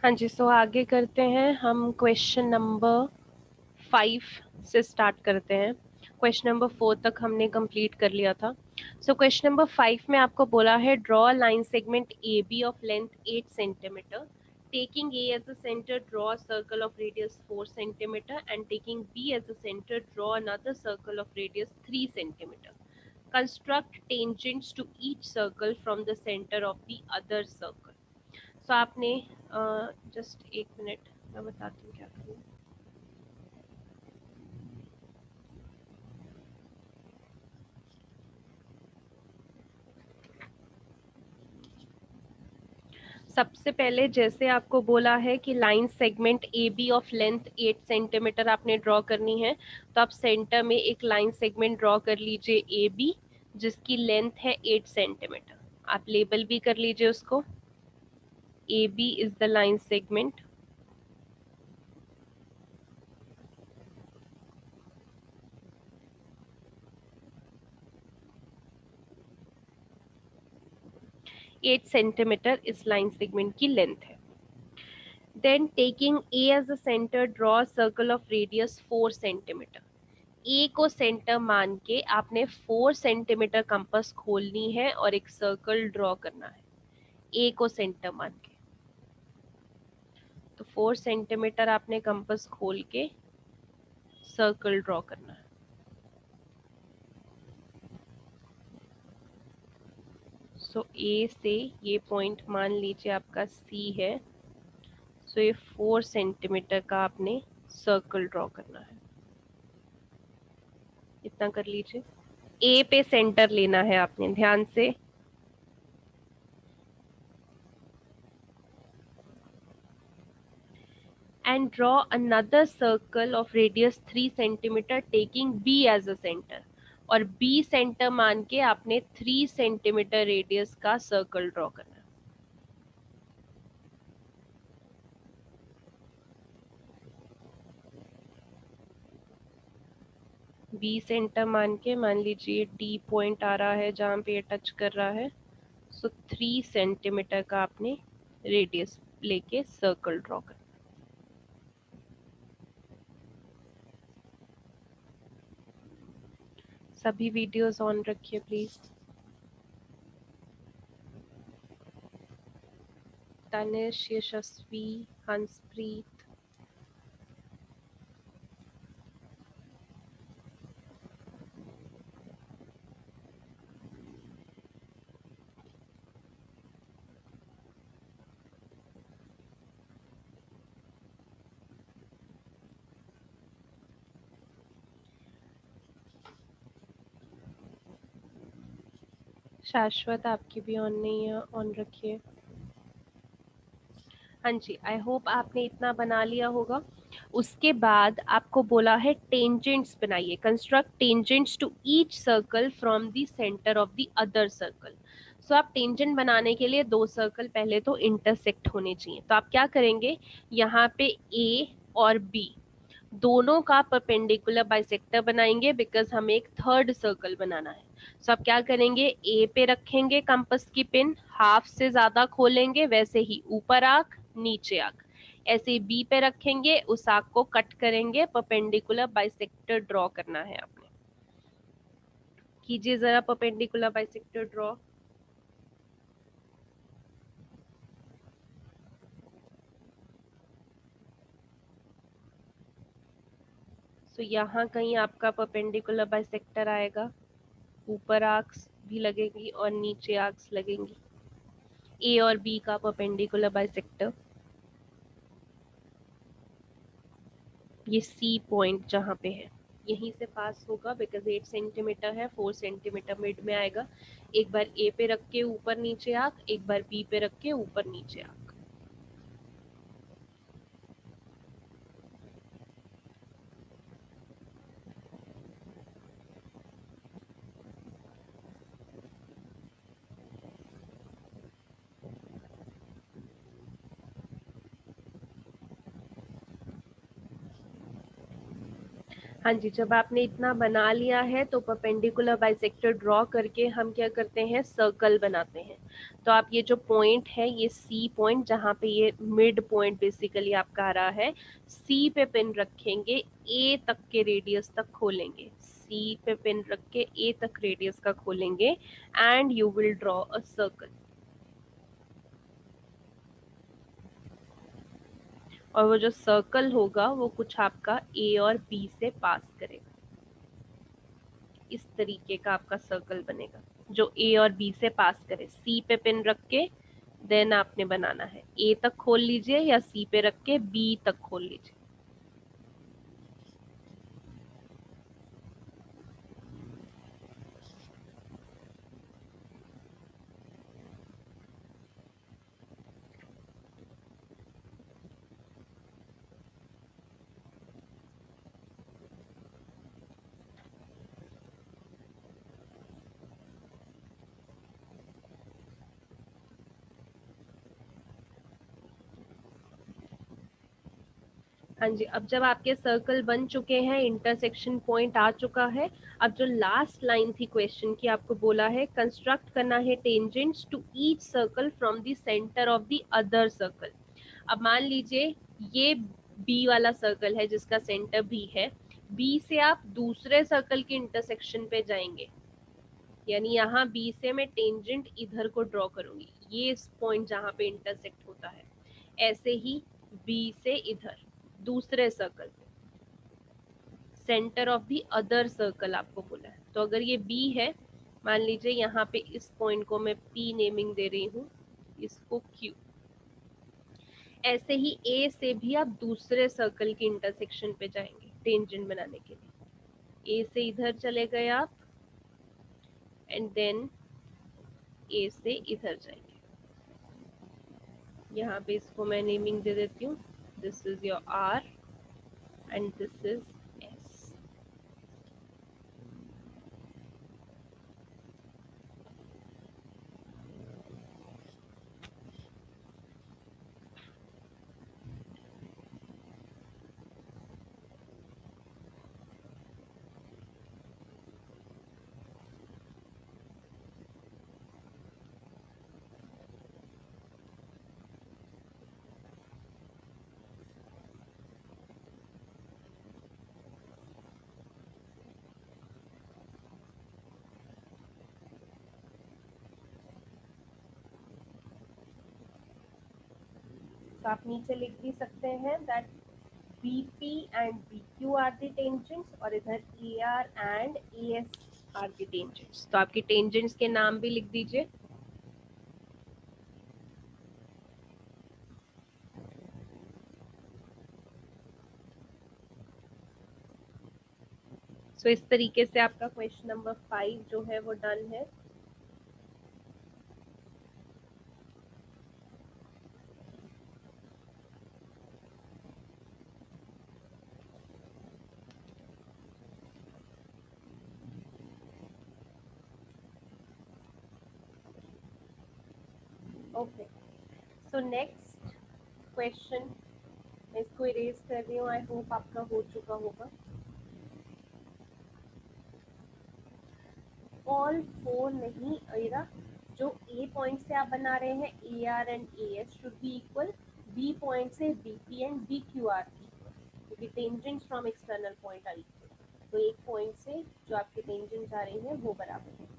हाँ जी, सो आगे करते हैं हम क्वेश्चन नंबर 5 से स्टार्ट करते हैं। क्वेश्चन नंबर 4 तक हमने कंप्लीट कर लिया था। सो क्वेश्चन नंबर 5 में आपको बोला है draw line segment A B of length 8 centimetre, taking A as a center, draw a circle of radius 4 centimeter and taking B as a center, draw another circle of radius 3 centimeter. Construct tangents to each circle from the center of the other circle. So आपने just एक minute मैं बताती हूँ क्या करना है। सबसे पहले जैसे आपको बोला है कि line segment A B of length 8 centimetre आपने ड्रॉ करनी है, तो आप सेंटर में एक लाइन सेगमेंट ड्रॉ कर लीजिए ए बी, जिसकी लेंथ है 8 सेंटीमीटर। आप लेबल भी कर लीजिए उसको, A B is the line segment. Eight centimetre इस लाइन सेगमेंट की लेंथ है। Then taking A as a centre, draw circle of radius 4 centimetre. A को सेंटर मान के आपने 4 सेंटीमीटर कंपास खोलनी है और एक सर्कल ड्रॉ करना है ए को सेंटर मान के। तो 4 सेंटीमीटर आपने कंपास खोल के सर्कल ड्रॉ करना है। सो ए से ये पॉइंट मान लीजिए आपका सी है। सो ये 4 सेंटीमीटर का आपने सर्कल ड्रॉ करना है। इतना कर लीजिए। ए पे सेंटर लेना है आपने, ध्यान से। And draw another circle of radius 3 centimeter taking B as a center. और B सेंटर मान के आपने 3 सेंटीमीटर रेडियस का सर्कल ड्रॉ करना है। B सेंटर मान के, मान लीजिए D पॉइंट आ रहा है जहां पे ये टच कर रहा है। सो 3 सेंटीमीटर का आपने रेडियस लेके सर्कल ड्रॉ करना। सभी वीडियोस ऑन रखिए प्लीज। तनिष, यशस्वी, हंसप्रीत, शाश्वत आपकी भी ऑन नहीं है, ऑन रखिए। हाँ जी, आई होप आपने इतना बना लिया होगा। उसके बाद आपको बोला है टेंजेंट्स बनाइए, construct tangents to each circle from the centre of the other circle. So आप टेंजेंट बनाने के लिए 2 सर्कल पहले तो इंटरसेक्ट होने चाहिए। तो आप क्या करेंगे, यहाँ पे ए और बी दोनों का परपेंडिकुलर बाइसेक्टर बनाएंगे, बिकॉज हमें एक थर्ड सर्कल बनाना है। सो आप क्या करेंगे, ए पे रखेंगे कंपास की पिन, हाफ से ज्यादा खोलेंगे, वैसे ही ऊपर आंख नीचे आंख, ऐसे बी पे रखेंगे, उस आंख को कट करेंगे, परपेंडिकुलर बाइसेक्टर ड्रॉ करना है आपने। कीजिए जरा परपेंडिकुलर बाइसेक्टर ड्रॉ। सो यहाँ कहीं आपका परपेंडिकुलर बाइसेक्टर आएगा, ऊपर आर्क्स भी लगेंगी और नीचे आर्क्स लगेंगी। ए और बी का परपेंडिकुलर बाइसेक्टर, ये सी पॉइंट जहाँ पे है यहीं से पास होगा, बिकॉज 8 सेंटीमीटर है, 4 सेंटीमीटर मिड में आएगा। एक बार ए पे रख के ऊपर नीचे आंख, एक बार बी पे रख के ऊपर नीचे आंख। हाँ जी, जब आपने इतना बना लिया है तो परपेंडिकुलर बाइसेक्टर ड्रॉ करके हम क्या करते हैं, सर्कल बनाते हैं। तो आप ये जो पॉइंट है, ये सी पॉइंट, जहाँ पे ये मिड पॉइंट बेसिकली आपका आ रहा है, सी पे पिन रखेंगे, ए तक के रेडियस तक खोलेंगे, सी पे पिन रख के ए तक रेडियस का खोलेंगे, and you will draw a circle. और वो जो सर्कल होगा वो कुछ आपका ए और बी से पास करेगा। इस तरीके का आपका सर्कल बनेगा जो ए और बी से पास करे। सी पे पिन रख के देन आपने बनाना है, ए तक खोल लीजिए या सी पे रख के बी तक खोल लीजिए। हाँ जी, अब जब आपके सर्कल बन चुके हैं, इंटरसेक्शन पॉइंट आ चुका है, अब जो लास्ट लाइन थी क्वेश्चन की, आपको बोला है कंस्ट्रक्ट करना है tangents to each circle from the centre of the other circle. अब मान लीजिए ये बी वाला सर्कल है जिसका सेंटर बी है, बी से आप दूसरे सर्कल के इंटरसेक्शन पे जाएंगे, यानी यहाँ बी से मैं टेंजेंट इधर को ड्रॉ करूंगी, ये इस पॉइंट जहाँ पे इंटरसेक्ट होता है। ऐसे ही बी से इधर दूसरे सर्कल पे, centre of the other circle आपको बोला है। तो अगर ये बी है, मान लीजिए यहाँ पे इस पॉइंट को मैं पी नेमिंग दे रही हूँ, इसको क्यू। ऐसे ही ए से भी आप दूसरे सर्कल के इंटरसेक्शन पे जाएंगे टेंजेंट बनाने के लिए। ए से इधर चले गए आप, एंड देन ए से इधर जाएंगे। यहाँ पे इसको मैं नेमिंग दे देती हूँ, this is your R and this is S. तो आप नीचे लिख भी सकते हैं that BP and BQ are the tangents, और इधर AR and AS are the tangents। तो आपकी tangents के नाम भी लिख दीजिए। सो इस तरीके से आपका क्वेश्चन नंबर 5 जो है वो डन है। ओके, सो नेक्स्ट क्वेश्चन, मैं इसको इरेज कर रही हूँ, आई होप आपका हो चुका होगा। ऑल फोर नहीं अरा, जो ए पॉइंट से आप बना रहे हैं AR and AS should be equal, B point से BP and BQ are equal, क्योंकि tangents from external point are equal. तो एक पॉइंट से जो आपके टेंजेंट्स आ रहे हैं वो बराबर है।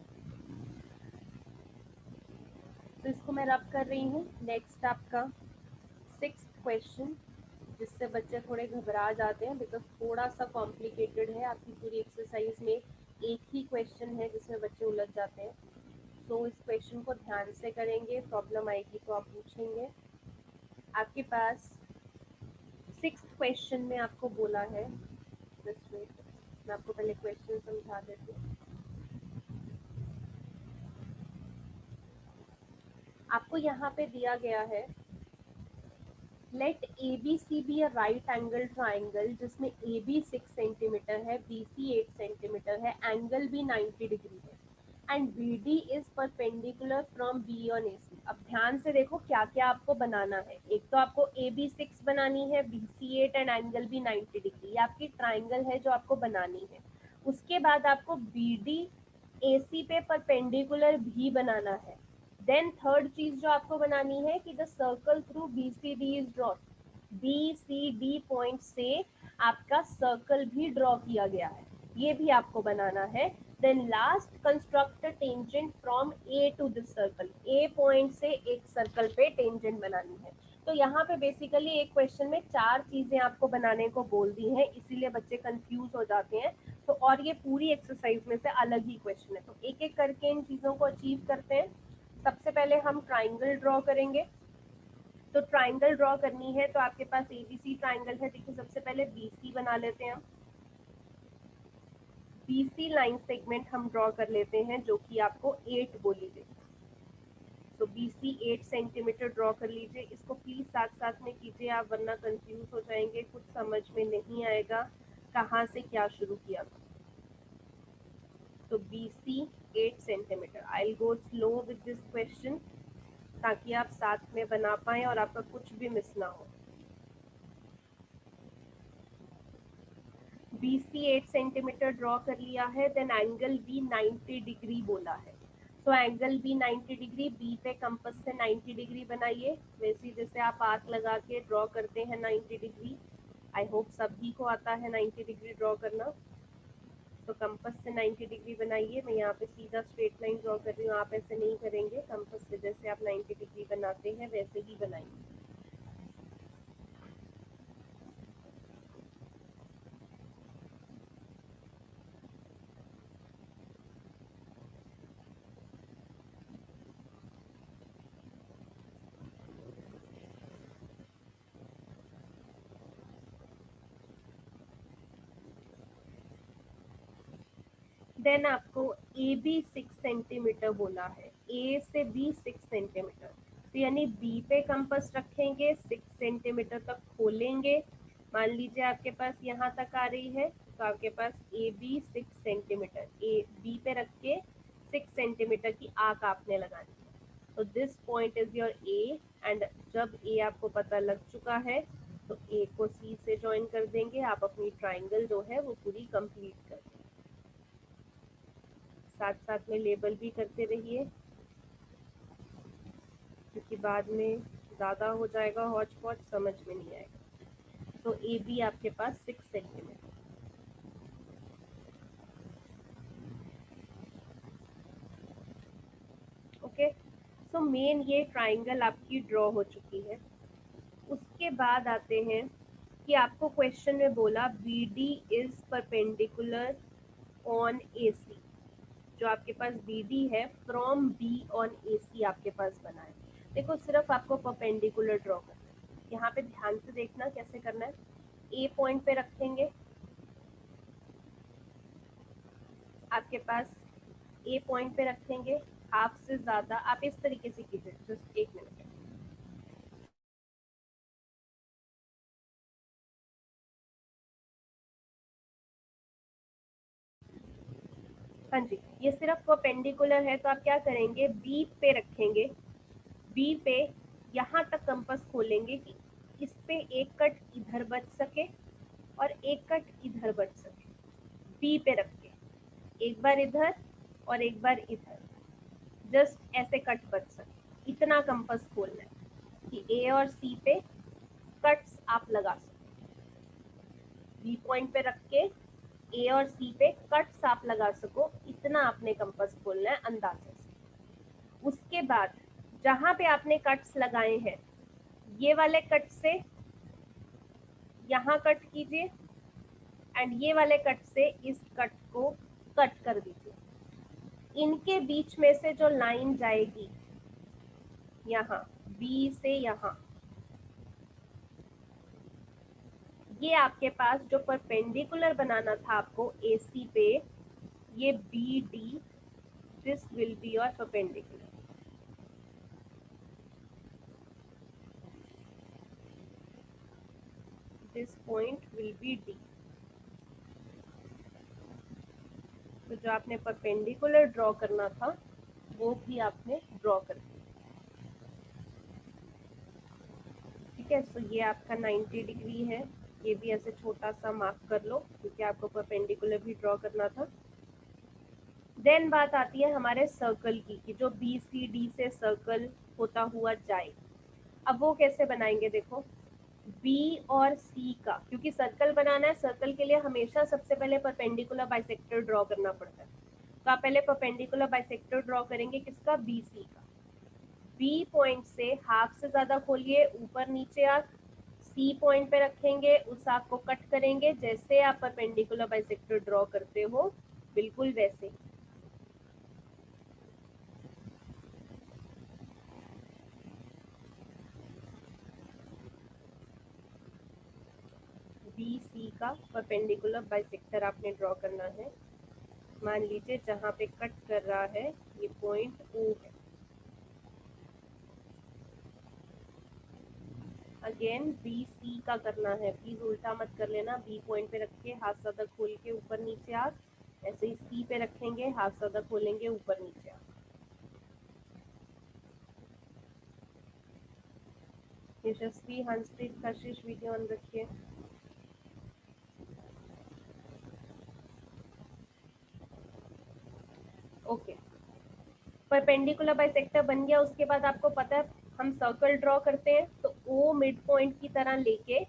तो इसको मैं रब कर रही हूँ। नेक्स्ट आपका 6th क्वेश्चन, जिससे बच्चे थोड़े घबरा जाते हैं बिकॉज थोड़ा सा कॉम्प्लिकेटेड है। आपकी पूरी एक्सरसाइज में एक ही क्वेश्चन है जिसमें बच्चे उलझ जाते हैं। तो इस क्वेश्चन को ध्यान से करेंगे, प्रॉब्लम आएगी तो आप पूछेंगे। आपके पास 6th क्वेश्चन में आपको बोला है, जस्ट वेट, मैं आपको पहले क्वेश्चन समझा देती हूँ। आपको यहाँ पे दिया गया है, let ABC B a right angle triangle जिसमें AB 6 सेंटीमीटर है, BC 8 सेंटीमीटर है, एंगल भी 90 डिग्री है, and BD is perpendicular from B on AC। अब ध्यान से देखो क्या क्या आपको बनाना है। एक तो आपको AB 6 बनानी है, BC 8 एंड एंगल भी 90 डिग्री, ये आपकी ट्राइंगल है जो आपको बनानी है। उसके बाद आपको BD AC पे परपेंडिकुलर भी बनाना है। देन थर्ड चीज जो आपको बनानी है कि the circle through BCD is draw, BCD point से आपका सर्कल भी ड्रॉ किया गया है, ये भी आपको बनाना है। Then last construct tangent from A to this circle, A point से एक सर्कल पे टेंजेंट बनानी है। तो यहाँ पे बेसिकली एक क्वेश्चन में चार चीजें आपको बनाने को बोल दी हैं, इसीलिए बच्चे कंफ्यूज हो जाते हैं। तो और ये पूरी एक्सरसाइज में से अलग ही क्वेश्चन है, तो एक एक करके इन चीजों को अचीव करते हैं। सबसे पहले हम ट्राइंगल ड्रॉ करेंगे। तो ट्राइंगल ड्रॉ करनी है तो आपके पास ABC ट्राइंगल है। देखिए सबसे पहले BC बना लेते हैं हम। BC लाइन सेगमेंट हम ड्रॉ कर लेते हैं जो कि आपको 8 बोली गई। तो BC 8 सेंटीमीटर ड्रॉ कर लीजिए। इसको प्लीज साथ साथ में कीजिए आप, वरना कंफ्यूज हो जाएंगे, कुछ समझ में नहीं आएगा कहाँ से क्या शुरू किया था। तो BC 8 centimetre. I will go slow with this question ताकि आप साथ में बना पाएं और आपका कुछ भी मिस ना हो। BC 8 सेंटीमीटर ड्रॉ कर लिया है। देन एंगल B 90 डिग्री बोला है। तो एंगल B 90 डिग्री, B पे कंपास से 90 डिग्री बनाइए, वैसे जैसे आप आर्क लगा के ड्रॉ करते हैं 90 डिग्री। आई होप सभी को आता है 90 डिग्री ड्रॉ करना। तो कंपास से 90 डिग्री बनाइए। मैं यहाँ पे सीधा स्ट्रेट लाइन ड्रॉ कर रही हूँ, आप ऐसे नहीं करेंगे, कंपास से जैसे आप 90 डिग्री बनाते हैं वैसे ही बनाइए। देन आपको AB 6 सेंटीमीटर बोला है, A से B 6 सेंटीमीटर। तो यानी B पे कंपास रखेंगे, 6 सेंटीमीटर तक खोलेंगे। मान लीजिए आपके पास यहाँ तक आ रही है, तो आपके पास AB 6 सेंटीमीटर, A B पे रख के 6 सेंटीमीटर की आर्क आपने लगानी है। तो this point is your A, and जब A आपको पता लग चुका है तो A को C से ज्वाइन कर देंगे। आप अपनी ट्राइंगल जो है वो पूरी कंप्लीट कर देंगे। साथ साथ में लेबल भी करते रहिए क्योंकि बाद में ज़्यादा हो जाएगा, हौच पौच समझ में नहीं आएगा। तो AB आपके पास 6 सेंटीमीटर। ओके, सो मेन ये ट्राइंगल आपकी ड्रॉ हो चुकी है। उसके बाद आते हैं कि आपको क्वेश्चन में बोला BD is perpendicular on AC। जो आपके पास BD है फ्रॉम B ऑन AC आपके पास बना है। देखो सिर्फ आपको परपेंडिकुलर ड्रॉ करना है। यहाँ पे ध्यान से देखना कैसे करना है। A पॉइंट पे रखेंगे, आपके पास A पॉइंट पे रखेंगे, हाफ से ज्यादा आप इस तरीके से कीजिए। जस्ट एक मिनट। हाँ जी, ये सिर्फ परपेंडिकुलर है तो आप क्या करेंगे, B पे रखेंगे। B पे यहाँ तक कंपास खोलेंगे कि इस पे एक कट इधर बच सके और एक कट इधर बच सके। B पे रख के एक बार इधर और एक बार इधर, जस्ट ऐसे कट बच सके, इतना कंपास खोलना है कि A और C पे कट्स आप लगा सको। B पॉइंट पे रख के A और C पे कट्स आप लगा सको, इतना आपने कंपास खोलना है अंदाजे से। उसके बाद जहां पे आपने कट्स लगाए हैं, ये वाले कट से यहाँ कट कीजिए एंड ये वाले कट से इस कट को कट कर दीजिए। इनके बीच में से जो लाइन जाएगी यहाँ B से यहाँ, ये आपके पास जो परपेंडिकुलर बनाना था आपको AC पे, ये BD, this will be your perpendicular. This point will be D। तो जो आपने परपेंडिकुलर ड्रॉ करना था वो भी आपने ड्रॉ कर दिया। ठीक है, तो ये आपका 90 डिग्री है। ये भी ऐसे छोटा सा मार्क कर लो क्योंकि आपको परपेंडिकुलर भी ड्रॉ करना था। देन बात आती है हमारे सर्कल की, कि जो बी सी डी से सर्कल होता हुआ जाए। अब वो कैसे बनाएंगे, देखो बी और सी का, क्योंकि सर्कल बनाना है, सर्कल के लिए हमेशा सबसे पहले परपेंडिकुलर बाइसेक्टर ड्रॉ करना पड़ता है। तो आप पहले परपेंडिकुलर बाइसेक्टर ड्रॉ करेंगे, किसका, बी सी का। बी पॉइंट से हाफ से ज्यादा खोलिए, ऊपर नीचे आर्क, सी पॉइंट पे रखेंगे, उस आर्क को कट करेंगे, जैसे आप परपेंडिकुलर बाइसेक्टर ड्रॉ करते हो बिल्कुल वैसे ही। बी सी का परपेंडिकुलर बाइसेक्टर आपने ड्रॉ करना है। मान लीजिए जहां पे कट कर रहा है ये पॉइंट ओ है। अगेन बी सी का करना है, प्लीज उल्टा मत कर लेना। बी पॉइंट पे रख के हाथ ज्यादा खोल के ऊपर नीचे आ, ऐसे ही सी पे रखेंगे, हाथ ज्यादा खोलेंगे, ऊपर नीचे आ। यशस्वी, हंसप्रीत, कशिश वीडियो ऑन रखिए। ओके, परपेंडिकुलर बाइसेक्टर बन गया। उसके बाद आपको पता है हम सर्कल ड्रॉ करते हैं, तो ओ मिड पॉइंट की तरह लेके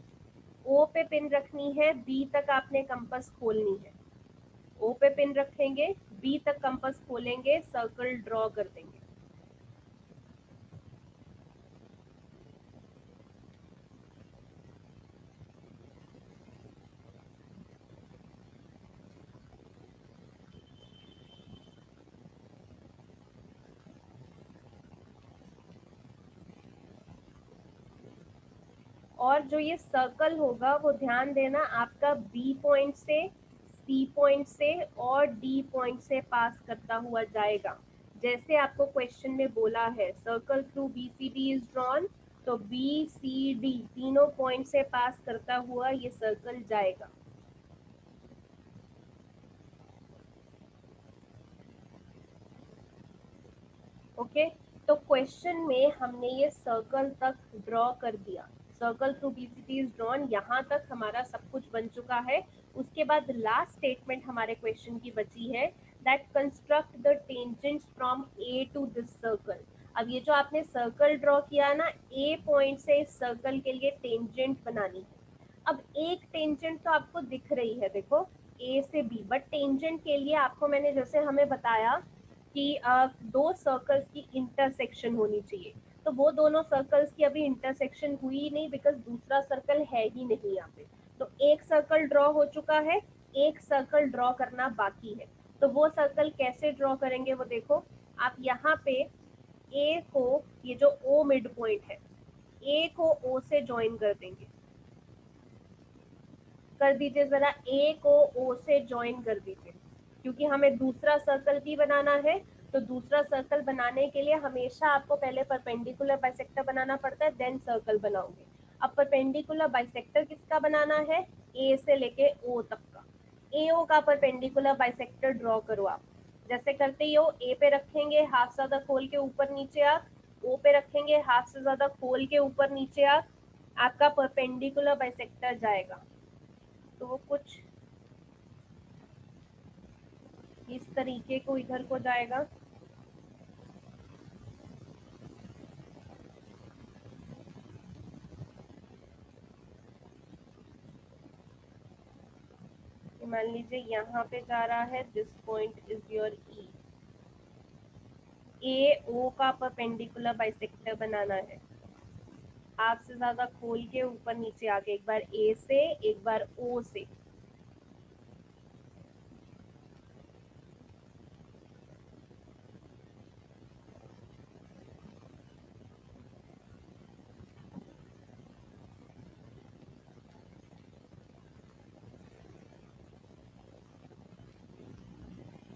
ओ पे पिन रखनी है, बी तक आपने कंपास खोलनी है। ओ पे पिन रखेंगे, बी तक कंपास खोलेंगे, सर्कल ड्रॉ कर देंगे। और जो ये सर्कल होगा वो ध्यान देना आपका बी पॉइंट से, सी पॉइंट से और डी पॉइंट से पास करता हुआ जाएगा। जैसे आपको क्वेश्चन में बोला है circle through B C D is drawn, तो बी सी डी तीनों पॉइंट से पास करता हुआ ये सर्कल जाएगा। ओके, तो क्वेश्चन में हमने ये सर्कल तक ड्रॉ कर दिया, circle through BCT is drawn, यहाँ तक हमारा सब कुछ बन चुका है। उसके बाद लास्ट स्टेटमेंट हमारे क्वेश्चन की बची है, that construct the tangents from A to this circle. अब ये जो आपने सर्कल ड्रॉ किया ना, ए पॉइंट से इस सर्कल के लिए टेंजेंट बनानी है। अब एक टेंजेंट तो आपको दिख रही है, देखो ए से बी, बट टेंजेंट के लिए आपको मैंने जैसे हमें बताया कि दो सर्कल्स की इंटरसेक्शन होनी चाहिए। तो वो दोनों सर्कल्स की अभी इंटरसेक्शन हुई नहीं, बिकॉज दूसरा सर्कल है ही नहीं यहाँ पे। तो एक सर्कल ड्रॉ हो चुका है, एक सर्कल ड्रॉ करना बाकी है। तो वो सर्कल कैसे ड्रॉ करेंगे वो देखो, आप यहाँ पे ए को, ये जो ओ मिड पॉइंट है, ए को ओ से ज्वाइन कर देंगे, कर दीजिए जरा, ए को ओ से ज्वाइन कर दीजिए, क्योंकि हमें दूसरा सर्कल भी बनाना है। तो दूसरा सर्कल बनाने के लिए हमेशा आपको पहले परपेंडिकुलर बाइसेक्टर बनाना पड़ता है, देन सर्कल बनाओगे। अब परपेंडिकुलर बाइसेक्टर किसका बनाना है, ए से लेके ओ तक का। ए ओ का परपेंडिकुलर बाइसेक्टर ड्रॉ करो आप। जैसे करते ही हो, ए पे रखेंगे हाथ ज्यादा खोल के ऊपर नीचे आ, ओ पे रखेंगे हाथ से ज्यादा खोल के ऊपर नीचे आ, आपका परपेंडिकुलर बाइसेक्टर जाएगा। तो वो कुछ इस तरीके को इधर को जाएगा। मान लीजिए यहाँ पे जा रहा है, दिस पॉइंट इज योर ई। ए ओ का परपेंडिकुलर बाइसेक्टर बनाना है, हाथ से ज्यादा खोल के ऊपर नीचे आके, एक बार ए से एक बार ओ से।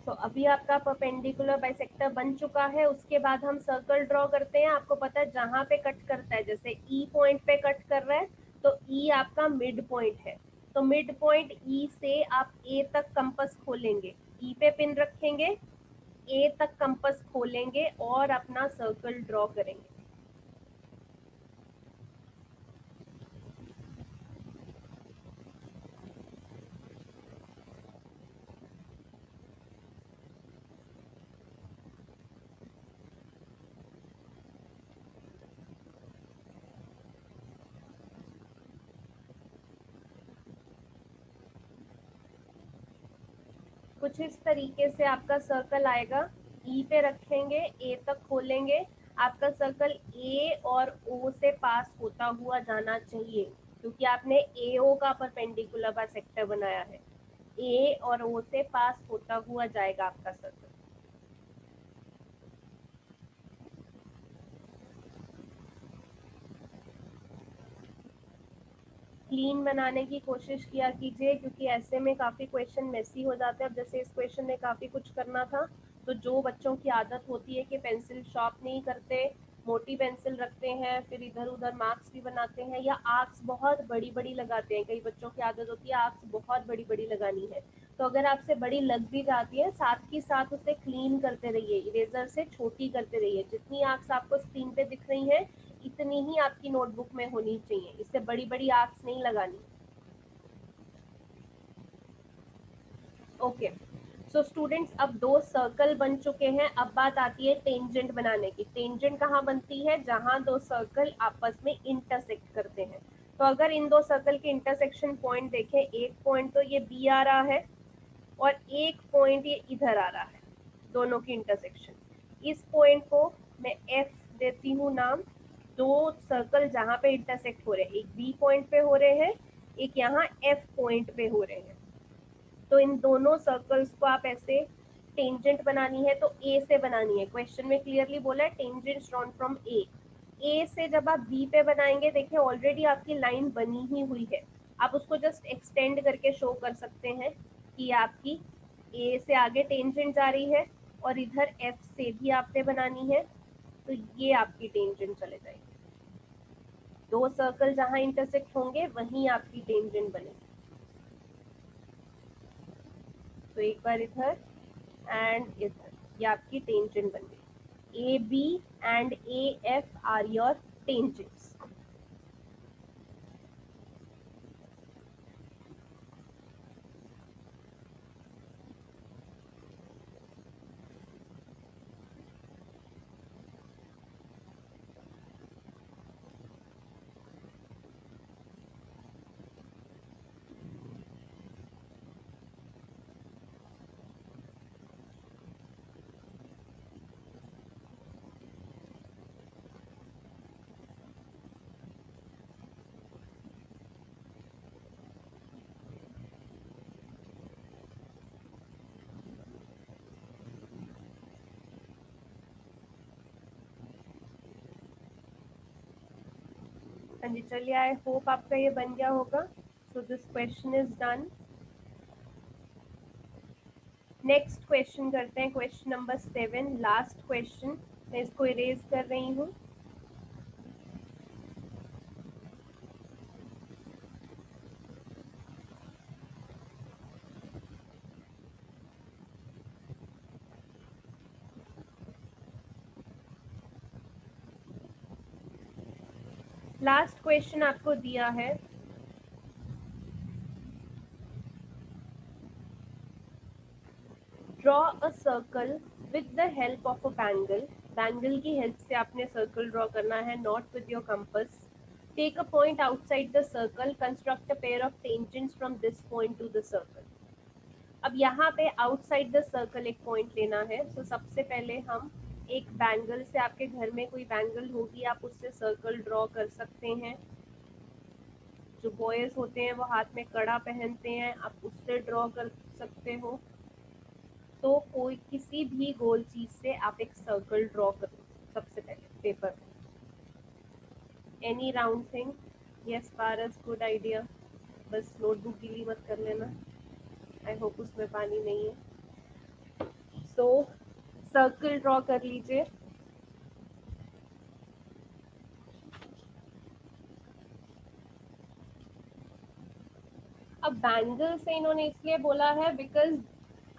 तो अभी आपका परपेंडिकुलर बाइसेक्टर बन चुका है। उसके बाद हम सर्कल ड्रॉ करते हैं। आपको पता है जहां पे कट करता है, जैसे ई पॉइंट पे कट कर रहा है, तो ई आपका मिड पॉइंट है। तो मिड पॉइंट ई से आप ए तक कंपास खोलेंगे, ई पे पिन रखेंगे, ए तक कंपास खोलेंगे और अपना सर्कल ड्रॉ करेंगे। कुछ इस तरीके से आपका सर्कल आएगा, ई पे रखेंगे, ए तक खोलेंगे, आपका सर्कल ए और ओ से पास होता हुआ जाना चाहिए, क्योंकि आपने ए ओ का परपेंडिकुलर बाइसेक्टर बनाया है। ए और ओ से पास होता हुआ जाएगा आपका सर्कल। क्लीन बनाने की कोशिश किया कीजिए, क्योंकि ऐसे में काफ़ी क्वेश्चन मेसी हो जाते हैं। अब जैसे इस क्वेश्चन में काफ़ी कुछ करना था, तो जो बच्चों की आदत होती है कि पेंसिल शार्प नहीं करते, मोटी पेंसिल रखते हैं, फिर इधर उधर मार्क्स भी बनाते हैं, या आर्क्स बहुत बड़ी बड़ी लगाते हैं। कई बच्चों की आदत होती है आर्क्स बहुत बड़ी बड़ी लगानी है, तो अगर आपसे बड़ी लग भी जाती है, साथ ही साथ उसे क्लीन करते रहिए, इरेजर से छोटी करते रहिए। जितनी आर्क्स आपको स्क्रीन पे दिख रही है, इतनी ही आपकी नोटबुक में होनी चाहिए, इससे बड़ी बड़ी आर्क्स नहीं लगानी। ओके, सो स्टूडेंट्स, अब दो सर्कल बन चुके हैं। अब बात आती है टेंजेंट बनाने की। टेंजेंट कहाँ बनती है? जहां दो सर्कल आपस में इंटरसेक्ट करते हैं। तो अगर इन दो सर्कल के इंटरसेक्शन पॉइंट देखें, एक पॉइंट तो ये बी आ रहा है और एक पॉइंट ये इधर आ रहा है, दोनों की इंटरसेक्शन। इस पॉइंट को मैं एफ देती हूँ नाम। दो सर्कल जहां पे इंटरसेक्ट हो रहे हैं, एक बी पॉइंट पे हो रहे हैं, एक यहाँ एफ पॉइंट पे हो रहे हैं, तो इन दोनों सर्कल्स को आप ऐसे टेंजेंट बनानी है तो ए से बनानी है। क्वेश्चन में क्लियरली बोला है टेंजेंट ड्रॉन फ्रॉम ए। ए से जब आप बी पे बनाएंगे, देखिए ऑलरेडी आपकी लाइन बनी ही हुई है, आप उसको जस्ट एक्सटेंड करके शो कर सकते हैं कि आपकी ए से आगे टेंजेंट जा रही है, और इधर एफ से भी आपने बनानी है, तो ये आपकी टेंजेंट चले जाएगी। दो सर्कल जहां इंटरसेक्ट होंगे वहीं आपकी टेंजेंट बनेगी। तो एक बार इधर एंड इधर, ये आपकी टेंजेंट बन गई। A B and A F are your tangents. हाँ जी, चलिए, आई होप आपका ये बन गया होगा। So this question is done. Next question करते हैं, क्वेश्चन नंबर 7, लास्ट क्वेश्चन। मैं इसको इरेज कर रही हूँ। लास्ट क्वेश्चन आपको दिया है, draw a circle with the help of a bangle. Bangle की हेल्प से आपने सर्कल ड्रॉ करना है, not with your compass. Take a point outside the circle, construct a pair of tangents from this point to the circle. अब यहाँ पे outside the circle एक point लेना है। तो सबसे पहले हम एक बैंगल से, आपके घर में कोई बैंगल होगी, आप उससे सर्कल ड्रॉ कर सकते हैं। जो बॉयज होते हैं वो हाथ में कड़ा पहनते हैं, आप उससे ड्रॉ कर सकते हो। तो कोई किसी भी गोल चीज से आप एक सर्कल ड्रॉ करो सबसे पहले पेपर पे। एनी राउंड थिंग, यस पारस, गुड आइडिया। बस नोटबुक गीली मत कर लेना, आई होप उसमें पानी नहीं है। सो सर्कल ड्रॉ कर लीजिए। अब बैंगल से इन्होंने इसलिए बोला है बिकॉज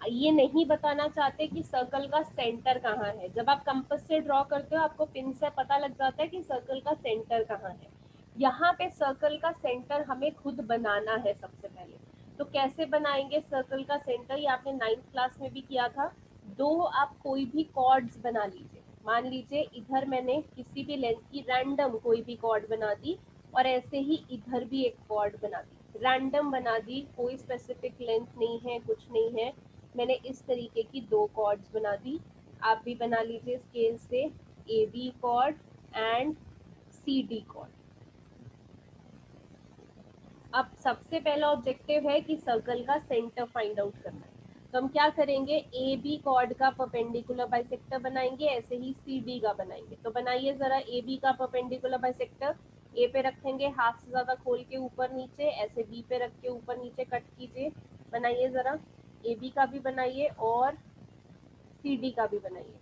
ये नहीं बताना चाहते कि सर्कल का सेंटर कहाँ है। जब आप कंपास से ड्रॉ करते हो, आपको पिन से पता लग जाता है कि सर्कल का सेंटर कहाँ है। यहाँ पे सर्कल का सेंटर हमें खुद बनाना है सबसे पहले। तो कैसे बनाएंगे सर्कल का सेंटर? ये आपने 9th क्लास में भी किया था। दो आप कोई भी कॉर्ड्स बना लीजिए। मान लीजिए इधर मैंने किसी भी लेंथ की रैंडम कोई भी कॉर्ड बना दी, और ऐसे ही इधर भी एक कॉर्ड बना दी, रैंडम बना दी, कोई स्पेसिफिक लेंथ नहीं है, कुछ नहीं है। मैंने इस तरीके की 2 कॉर्ड्स बना दी। आप भी बना लीजिए स्केल से A B chord and C D chord. अब सबसे पहला ऑब्जेक्टिव है कि सर्कल का सेंटर फाइंड आउट करना है। तो हम क्या करेंगे, ए बी कॉर्ड का परपेंडिकुलर बाइसेक्टर बनाएंगे, ऐसे ही सी डी का बनाएंगे। तो बनाइए जरा ए बी का परपेंडिकुलर बाइसेक्टर। ए पे रखेंगे हाफ से ज्यादा खोल के ऊपर नीचे, ऐसे बी पे रख के ऊपर नीचे कट कीजिए। बनाइए जरा, ए बी का भी बनाइए और सी डी का भी बनाइए।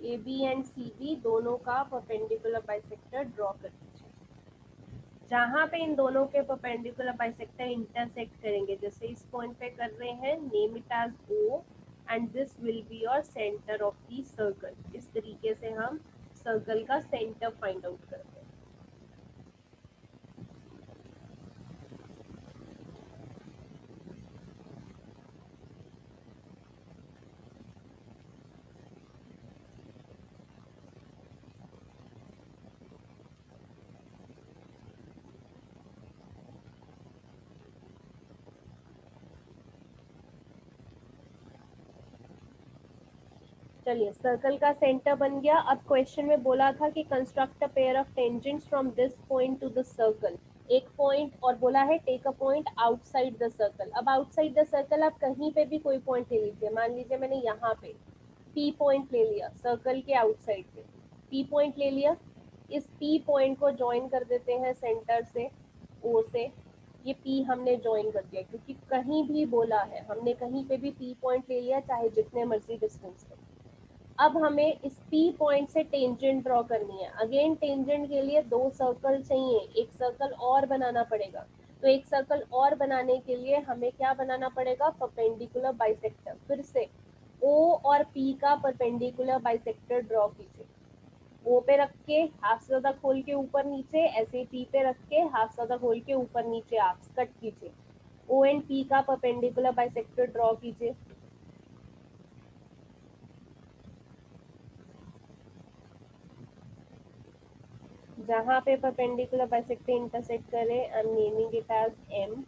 A B and C D दोनों का परपेंडिकुलर बाइसेक्टर ड्रॉ कर दीजिए। जहां पे इन दोनों के परपेंडिकुलर बाइसेक्टर इंटरसेक्ट करेंगे, जैसे इस पॉइंट पे कर रहे हैं, name it as O and this will be your centre of the circle. इस तरीके से हम सर्कल का सेंटर फाइंड आउट करते हैं। चलिए, सर्कल का सेंटर बन गया। अब क्वेश्चन में बोला था कि construct a pair of tangents from this point to the circle. एक पॉइंट और बोला है take a point outside the circle. अब आउटसाइड द सर्कल आप कहीं पे भी कोई पॉइंट ले लीजिए। मान लीजिए मैंने यहाँ पे पी पॉइंट ले लिया, सर्कल के आउटसाइड पे पी पॉइंट ले लिया। इस पी पॉइंट को ज्वाइन कर देते हैं सेंटर से, ओ से। ये पी हमने ज्वाइन कर दिया, क्योंकि कहीं भी बोला है, हमने कहीं पे भी पी पॉइंट ले लिया, चाहे जितने मर्जी डिस्टेंस पे। अब हमें इस P पॉइंट से टेंजेंट ड्रॉ करनी है। अगेन टेंजेंट के लिए 2 सर्कल चाहिए, एक सर्कल और बनाना पड़ेगा। तो एक सर्कल और बनाने के लिए हमें क्या बनाना पड़ेगा, परपेंडिकुलर बाइसेक्टर। फिर से O और P का परपेंडिकुलर बाइसेक्टर ड्रॉ कीजिए। O पे रख के हाफ से ज्यादा खोल के ऊपर नीचे, ऐसे P पे रख के हाफ से ज्यादा खोल के ऊपर नीचे आप कट कीजिए। O एंड P का परपेंडिकुलर बाइसेक्टर ड्रॉ कीजिए। जहाँ पे परपेंडिकुलर बाइसेक्टर इंटरसेक्ट करे, I am naming it as M.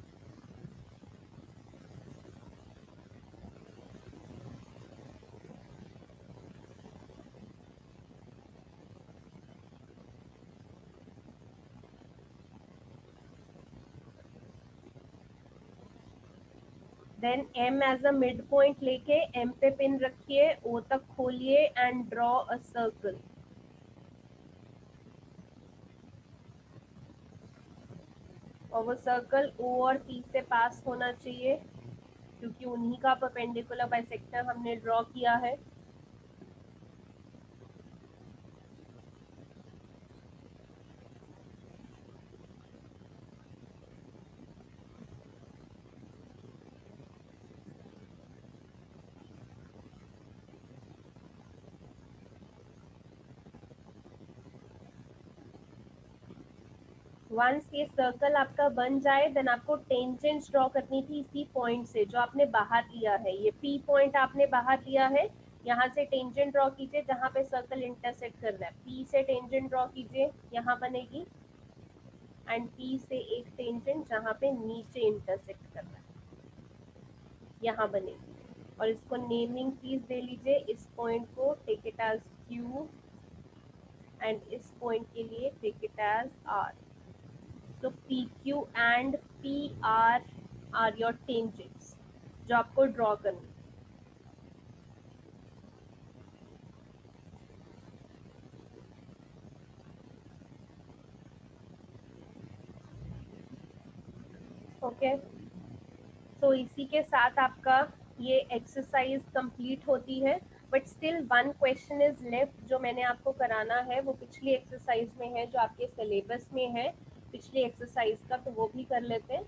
Then M as a mid point लेके एम पे पिन रखिए, ओ तक खोलिए एंड ड्रॉ अ सर्कल। और वो सर्कल ओ और पी से पास होना चाहिए, क्योंकि उन्हीं का परपेंडिकुलर बाइसेक्टर हमने ड्रॉ किया है। वंस ये सर्कल आपका बन जाए, देन आपको टेंजेंट्स ड्रॉ करनी थी इसी पॉइंट से जो आपने बाहर लिया है। ये पी पॉइंट आपने बाहर लिया है, यहाँ से टेंजेंट ड्रॉ कीजिए जहाँ पे सर्कल इंटरसेक्ट कर रहा है। पी से टेंजेंट ड्रॉ कीजिए, यहाँ बनेगी, एंड पी से एक टेंजेंट जहाँ पे नीचे इंटरसेक्ट कर रहा है, यहाँ बनेगी। और इसको नेमिंग प्लीज दे लीजिए। इस पॉइंट को take it as Q and इस पॉइंट के लिए टेक इट एज आर। तो P Q and P R your tangents जो आपको ड्रॉ करनी। ओके, तो इसी के साथ आपका ये एक्सरसाइज कंप्लीट होती है। But still one question is left जो मैंने आपको कराना है, वो पिछली एक्सरसाइज में है, जो आपके सिलेबस में है पिछली एक्सरसाइज का, तो वो भी कर लेते हैं।